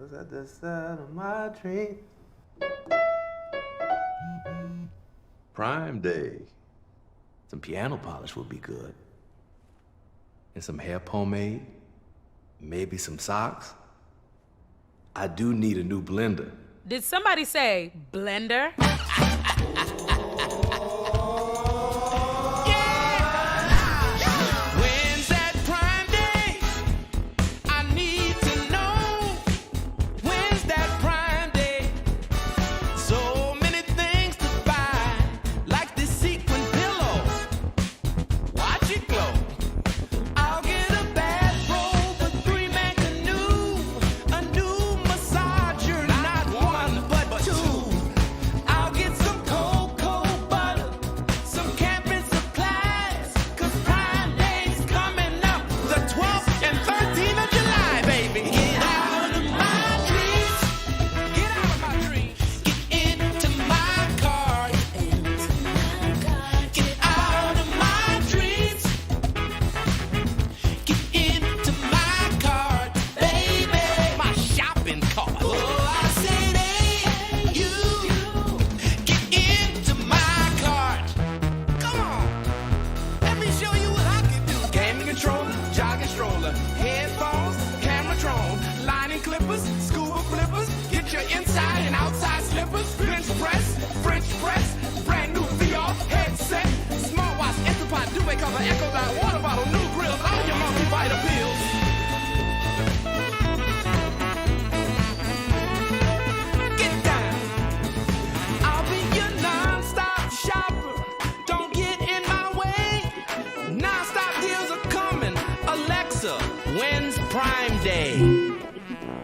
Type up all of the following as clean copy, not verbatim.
was at the side of my dream. Prime Day. Some piano polish would be good. And some hair pomade. Maybe some socks. I do need a new blender. Did somebody say blender?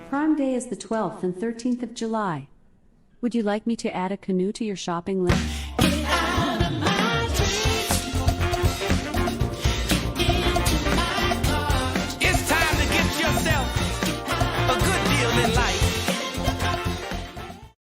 Prime Day is the 12th and 13th of July. Would you like me to add a canoe to your shopping list?